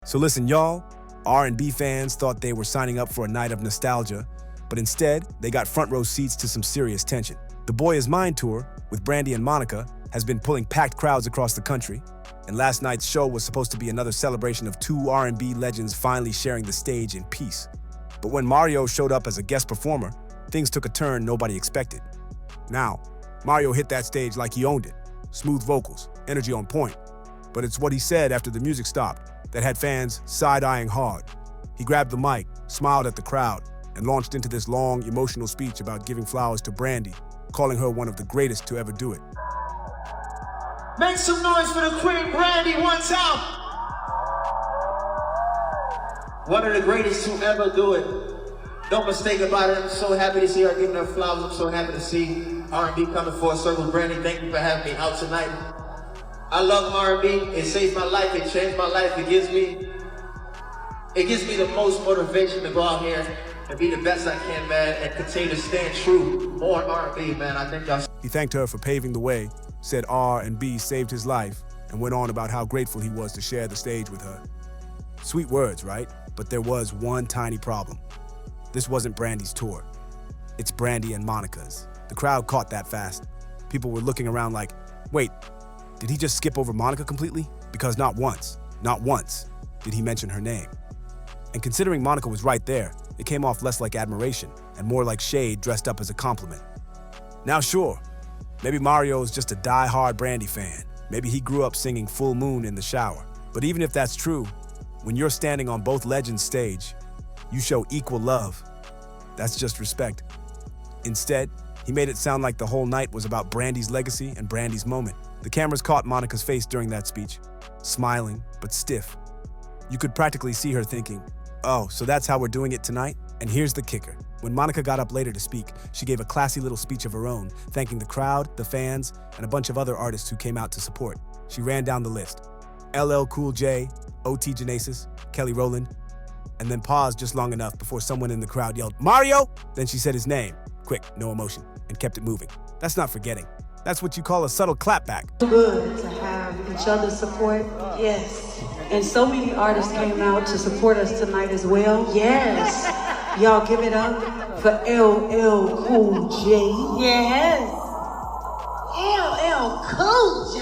So listen, y'all, R&B fans thought they were signing up for a night of nostalgia, but instead, they got front row seats to some serious tension. The Boy Is Mine tour, with Brandy and Monica, has been pulling packed crowds across the country, and last night's show was supposed to be another celebration of two R&B legends finally sharing the stage in peace. But when Mario showed up as a guest performer, things took a turn nobody expected. Now, Mario hit that stage like he owned it. Smooth vocals, energy on point. But it's what he said after the music stopped that had fans side-eyeing hard. He grabbed the mic, smiled at the crowd, and launched into this long, emotional speech about giving flowers to Brandy, calling her one of the greatest to ever do it. Make some noise for the Queen Brandy one time. One of the greatest to ever do it. No mistake about it. I'm so happy to see her giving her flowers. I'm so happy to see R&B coming full circle. Brandy, thank you for having me out tonight. I love R&B. It saved my life. It changed my life. It gives me the most motivation to go out here and be the best I can, man, and continue to stand true. More R&B, man. I think y'all. He thanked her for paving the way, said R&B saved his life, and went on about how grateful he was to share the stage with her. Sweet words, right? But there was one tiny problem. This wasn't Brandy's tour. It's Brandy and Monica's. The crowd caught that fast. People were looking around like, wait, did he just skip over Monica completely? Because not once did he mention her name. And considering Monica was right there, it came off less like admiration and more like shade dressed up as a compliment. Now sure, maybe Mario's just a die-hard Brandy fan. Maybe he grew up singing Full Moon in the shower. But even if that's true, when you're standing on both legends' stage, you show equal love. That's just respect. Instead, he made it sound like the whole night was about Brandy's legacy and Brandy's moment. The cameras caught Monica's face during that speech, smiling but stiff. You could practically see her thinking, oh, so that's how we're doing it tonight? And here's the kicker. When Monica got up later to speak, she gave a classy little speech of her own, thanking the crowd, the fans, and a bunch of other artists who came out to support. She ran down the list. LL Cool J, O.T. Genesis, Kelly Rowland, and then paused just long enough before someone in the crowd yelled, Mario! Then she said his name, quick, no emotion, and kept it moving. That's not forgetting. That's what you call a subtle clapback. Good to have each other's support, yes. And so many artists came out to support us tonight as well, yes. Y'all give it up for LL Cool J. Yes. LL Cool J.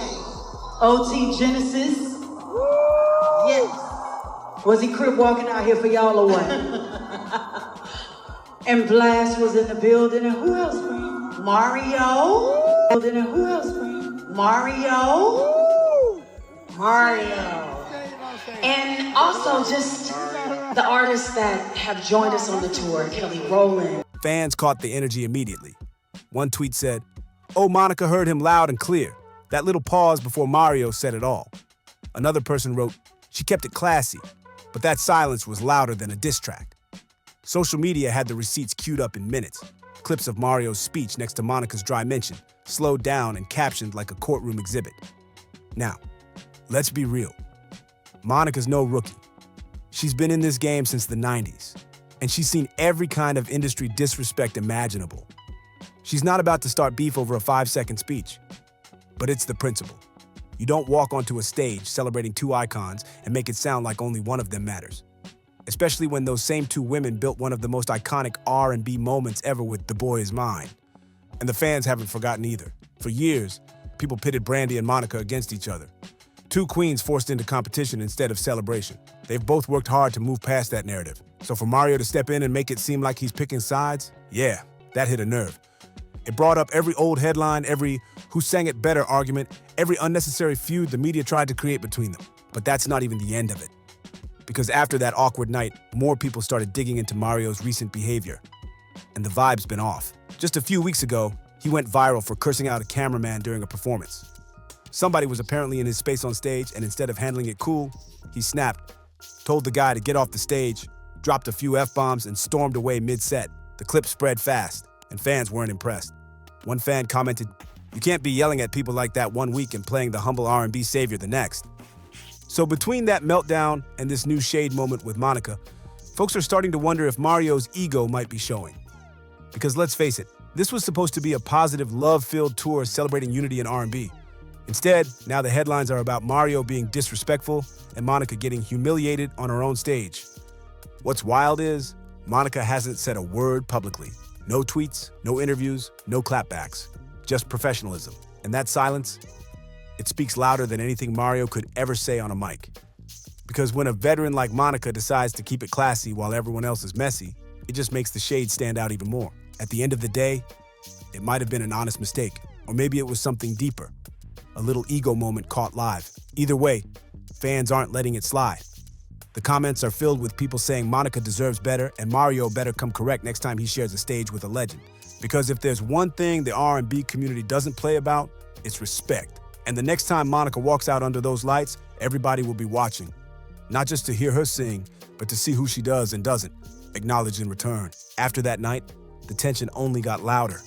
O.T. Genesis. Yes. Was he crib walking out here for y'all or what? And Blast was in the building, and who else, friend? Mario. And who else, friend? Mario. And also just the artists that have joined us on the tour, Kelly Rowland. Fans caught the energy immediately. One tweet said, oh, Monica heard him loud and clear. That little pause before Mario said it all. Another person wrote, she kept it classy, but that silence was louder than a diss track. Social media had the receipts queued up in minutes. Clips of Mario's speech next to Monica's dry mention, slowed down and captioned like a courtroom exhibit. Now, let's be real. Monica's no rookie. She's been in this game since the 90s, and she's seen every kind of industry disrespect imaginable. She's not about to start beef over a 5-second speech, but it's the principle. You don't walk onto a stage celebrating two icons and make it sound like only one of them matters. Especially when those same two women built one of the most iconic R&B moments ever with The Boy Is Mine. And the fans haven't forgotten either. For years, people pitted Brandy and Monica against each other. Two queens forced into competition instead of celebration. They've both worked hard to move past that narrative. So for Mario to step in and make it seem like he's picking sides, yeah, that hit a nerve. It brought up every old headline, every who sang it better argument, every unnecessary feud the media tried to create between them. But that's not even the end of it. Because after that awkward night, more people started digging into Mario's recent behavior. And the vibe's been off. Just a few weeks ago, he went viral for cursing out a cameraman during a performance. Somebody was apparently in his space on stage, and instead of handling it cool, he snapped, told the guy to get off the stage, dropped a few F-bombs, and stormed away mid-set. The clip spread fast, and fans weren't impressed. One fan commented, you can't be yelling at people like that one week and playing the humble R&B savior the next. So between that meltdown and this new shade moment with Monica, folks are starting to wonder if Mario's ego might be showing. Because let's face it, this was supposed to be a positive, love-filled tour celebrating unity in R&B. Instead, now the headlines are about Mario being disrespectful and Monica getting humiliated on her own stage. What's wild is, Monica hasn't said a word publicly. No tweets, no interviews, no clapbacks. Just professionalism. And that silence, it speaks louder than anything Mario could ever say on a mic. Because when a veteran like Monica decides to keep it classy while everyone else is messy, it just makes the shade stand out even more. At the end of the day, it might have been an honest mistake, or maybe it was something deeper. A little ego moment caught live. Either way, fans aren't letting it slide. The comments are filled with people saying Monica deserves better and Mario better come correct next time he shares a stage with a legend. Because if there's one thing the R&B community doesn't play about, it's respect. And the next time Monica walks out under those lights, everybody will be watching. Not just to hear her sing, but to see who she does and doesn't acknowledge in return. After that night, the tension only got louder.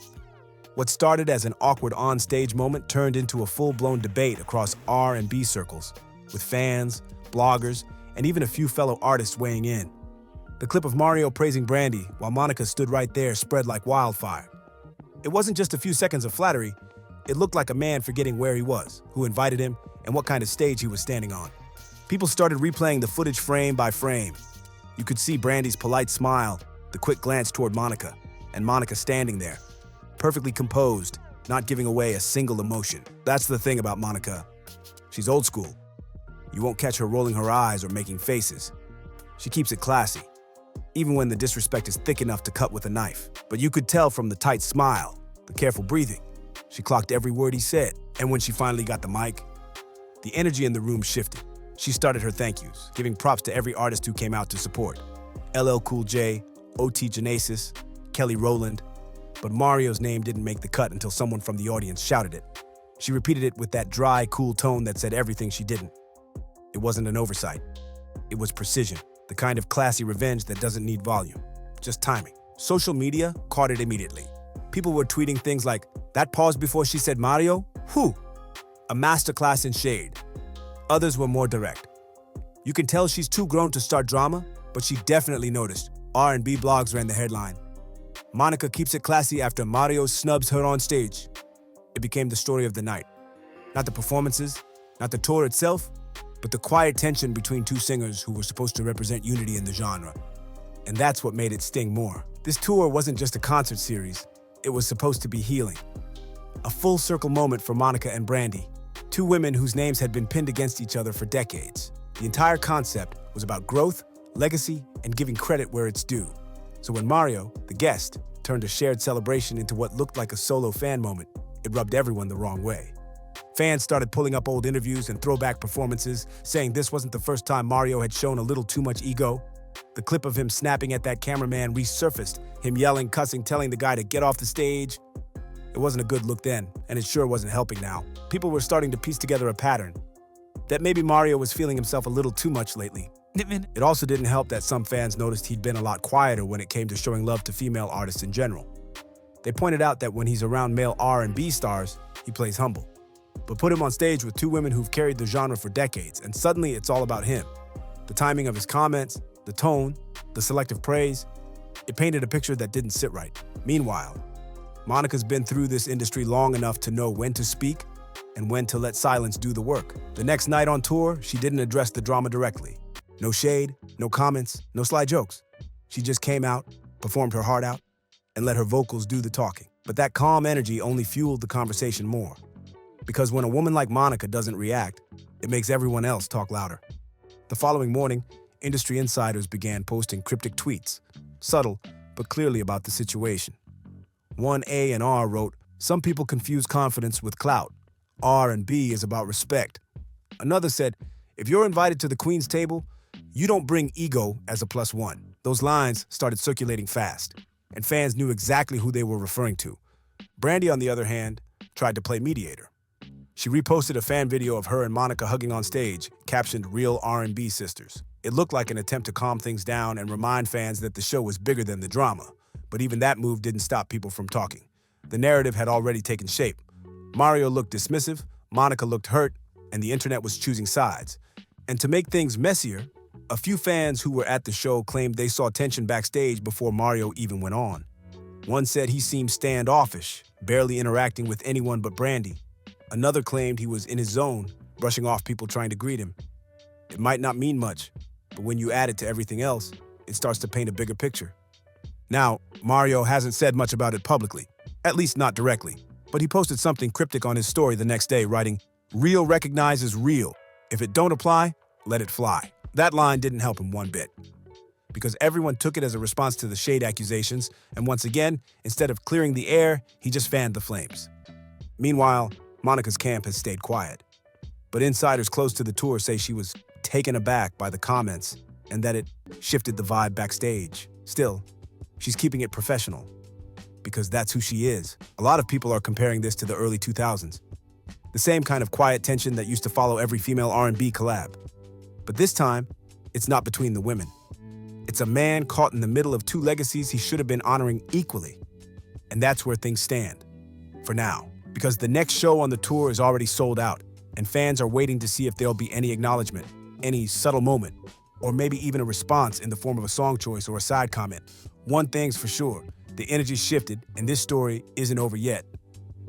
What started as an awkward on-stage moment turned into a full-blown debate across R&B circles, with fans, bloggers, and even a few fellow artists weighing in. The clip of Mario praising Brandy while Monica stood right there spread like wildfire. It wasn't just a few seconds of flattery, it looked like a man forgetting where he was, who invited him, and what kind of stage he was standing on. People started replaying the footage frame by frame. You could see Brandy's polite smile, the quick glance toward Monica, and Monica standing there, perfectly composed, not giving away a single emotion. That's the thing about Monica. She's old school. You won't catch her rolling her eyes or making faces. She keeps it classy, even when the disrespect is thick enough to cut with a knife. But you could tell from the tight smile, the careful breathing. She clocked every word he said. And when she finally got the mic, the energy in the room shifted. She started her thank yous, giving props to every artist who came out to support. LL Cool J, OT Genesis, Kelly Rowland. But Mario's name didn't make the cut until someone from the audience shouted it. She repeated it with that dry, cool tone that said everything she didn't. It wasn't an oversight. It was precision, the kind of classy revenge that doesn't need volume, just timing. Social media caught it immediately. People were tweeting things like, "That pause before she said Mario? Whew! A masterclass in shade." Others were more direct. "You can tell she's too grown to start drama, but she definitely noticed." R&B blogs ran the headline. "Monica keeps it classy after Mario snubs her on stage." It became the story of the night. Not the performances, not the tour itself, but the quiet tension between two singers who were supposed to represent unity in the genre. And that's what made it sting more. This tour wasn't just a concert series, it was supposed to be healing. A full circle moment for Monica and Brandy, two women whose names had been pinned against each other for decades. The entire concept was about growth, legacy, and giving credit where it's due. So when Mario, the guest, turned a shared celebration into what looked like a solo fan moment, it rubbed everyone the wrong way. Fans started pulling up old interviews and throwback performances, saying this wasn't the first time Mario had shown a little too much ego. The clip of him snapping at that cameraman resurfaced, him yelling, cussing, telling the guy to get off the stage. It wasn't a good look then, and it sure wasn't helping now. People were starting to piece together a pattern, that maybe Mario was feeling himself a little too much lately. It also didn't help that some fans noticed he'd been a lot quieter when it came to showing love to female artists in general. They pointed out that when he's around male R&B stars, he plays humble. But put him on stage with two women who've carried the genre for decades, and suddenly it's all about him. The timing of his comments, the tone, the selective praise, it painted a picture that didn't sit right. Meanwhile, Monica's been through this industry long enough to know when to speak and when to let silence do the work. The next night on tour, she didn't address the drama directly. No shade, no comments, no sly jokes. She just came out, performed her heart out, and let her vocals do the talking. But that calm energy only fueled the conversation more. Because when a woman like Monica doesn't react, it makes everyone else talk louder. The following morning, industry insiders began posting cryptic tweets, subtle but clearly about the situation. One A&R wrote, "Some people confuse confidence with clout. R&B is about respect." Another said, "If you're invited to the Queen's table, you don't bring ego as a +1." Those lines started circulating fast, and fans knew exactly who they were referring to. Brandy, on the other hand, tried to play mediator. She reposted a fan video of her and Monica hugging on stage, captioned "Real R&B Sisters." It looked like an attempt to calm things down and remind fans that the show was bigger than the drama. But even that move didn't stop people from talking. The narrative had already taken shape. Mario looked dismissive, Monica looked hurt, and the internet was choosing sides. And to make things messier, a few fans who were at the show claimed they saw tension backstage before Mario even went on. One said he seemed standoffish, barely interacting with anyone but Brandy. Another claimed he was in his zone, brushing off people trying to greet him. It might not mean much, but when you add it to everything else, it starts to paint a bigger picture. Now, Mario hasn't said much about it publicly, at least not directly, but he posted something cryptic on his story the next day, writing, "Real recognizes real. If it don't apply, let it fly." That line didn't help him one bit, because everyone took it as a response to the shade accusations, and once again, instead of clearing the air, he just fanned the flames. Meanwhile, Monica's camp has stayed quiet, but insiders close to the tour say she was taken aback by the comments and that it shifted the vibe backstage. Still, she's keeping it professional, because that's who she is. A lot of people are comparing this to the early 2000s, the same kind of quiet tension that used to follow every female R&B collab. But this time, it's not between the women. It's a man caught in the middle of two legacies he should have been honoring equally. And that's where things stand, for now, because the next show on the tour is already sold out, and fans are waiting to see if there'll be any acknowledgement, any subtle moment, or maybe even a response in the form of a song choice or a side comment. One thing's for sure, the energy shifted, and this story isn't over yet.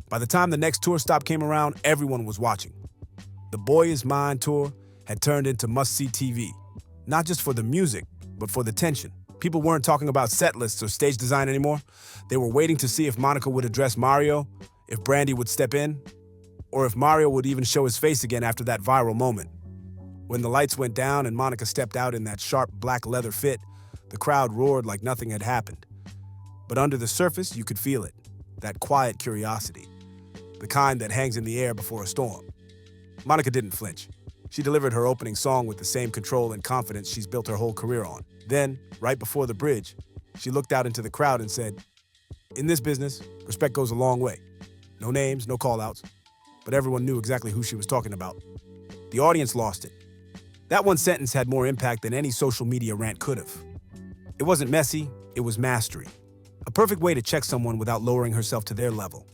By the time the next tour stop came around, everyone was watching. The Boy Is Mine tour had turned into must-see TV, not just for the music, but for the tension. People weren't talking about set lists or stage design anymore. They were waiting to see if Monica would address Mario, if Brandy would step in, or if Mario would even show his face again after that viral moment. When the lights went down and Monica stepped out in that sharp black leather fit, the crowd roared like nothing had happened. But under the surface, you could feel it, that quiet curiosity, the kind that hangs in the air before a storm. Monica didn't flinch. She delivered her opening song with the same control and confidence she's built her whole career on. Then, right before the bridge, she looked out into the crowd and said, "In this business, respect goes a long way. No names, no call-outs, but everyone knew exactly who she was talking about." The audience lost it. That one sentence had more impact than any social media rant could have. It wasn't messy, it was mastery. A perfect way to check someone without lowering herself to their level.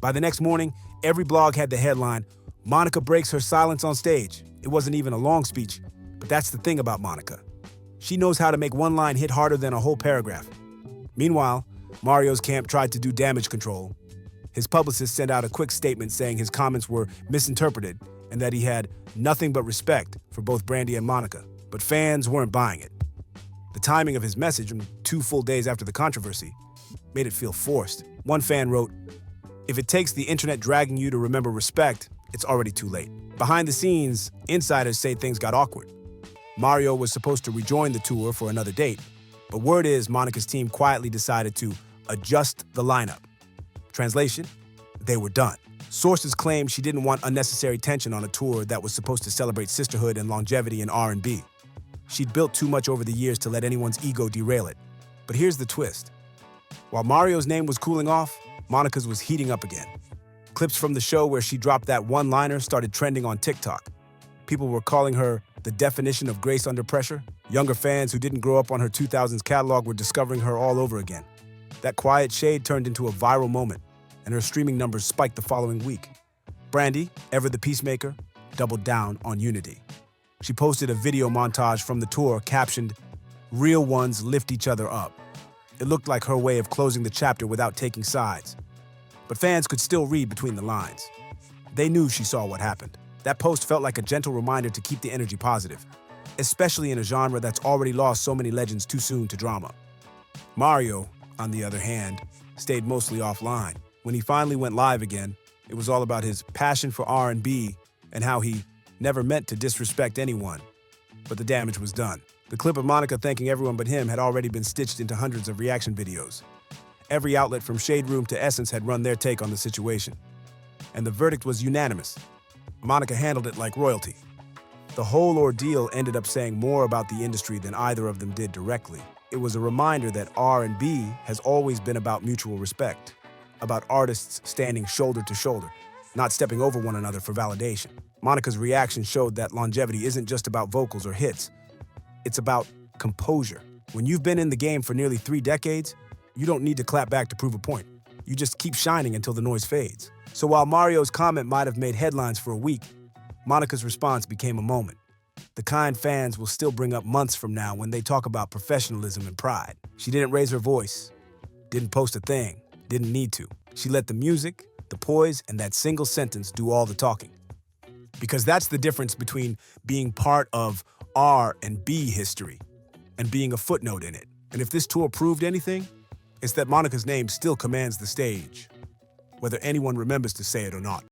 By the next morning, every blog had the headline, "Monica breaks her silence on stage." It wasn't even a long speech, but that's the thing about Monica. She knows how to make one line hit harder than a whole paragraph. Meanwhile, Mario's camp tried to do damage control. His publicist sent out a quick statement saying his comments were misinterpreted and that he had nothing but respect for both Brandy and Monica. But fans weren't buying it. The timing of his message, 2 full days after the controversy, made it feel forced. One fan wrote, "If it takes the internet dragging you to remember respect, it's already too late." Behind the scenes, insiders say things got awkward. Mario was supposed to rejoin the tour for another date, but word is Monica's team quietly decided to adjust the lineup. Translation, they were done. Sources claim she didn't want unnecessary tension on a tour that was supposed to celebrate sisterhood and longevity in R&B. She'd built too much over the years to let anyone's ego derail it. But here's the twist. While Mario's name was cooling off, Monica's was heating up again. Clips from the show where she dropped that one-liner started trending on TikTok. People were calling her the definition of grace under pressure. Younger fans who didn't grow up on her 2000s catalog were discovering her all over again. That quiet shade turned into a viral moment, and her streaming numbers spiked the following week. Brandy, ever the peacemaker, doubled down on unity. She posted a video montage from the tour captioned, "Real ones lift each other up." It looked like her way of closing the chapter without taking sides. But fans could still read between the lines. They knew she saw what happened. That post felt like a gentle reminder to keep the energy positive, especially in a genre that's already lost so many legends too soon to drama. Mario, on the other hand, stayed mostly offline. When he finally went live again, it was all about his passion for R&B and how he never meant to disrespect anyone. But the damage was done. The clip of Monica thanking everyone but him had already been stitched into hundreds of reaction videos. Every outlet from Shade Room to Essence had run their take on the situation. And the verdict was unanimous. Monica handled it like royalty. The whole ordeal ended up saying more about the industry than either of them did directly. It was a reminder that R&B has always been about mutual respect, about artists standing shoulder to shoulder, not stepping over one another for validation. Monica's reaction showed that longevity isn't just about vocals or hits. It's about composure. When you've been in the game for nearly 3 decades, you don't need to clap back to prove a point. You just keep shining until the noise fades. So while Mario's comment might have made headlines for a week, Monica's response became a moment. The kind fans will still bring up months from now when they talk about professionalism and pride. She didn't raise her voice, didn't post a thing, didn't need to. She let the music, The poise and that single sentence do all the talking. Because that's the difference between being part of R and B history and being a footnote in it. And if this tour proved anything, it's that Monica's name still commands the stage, whether anyone remembers to say it or not.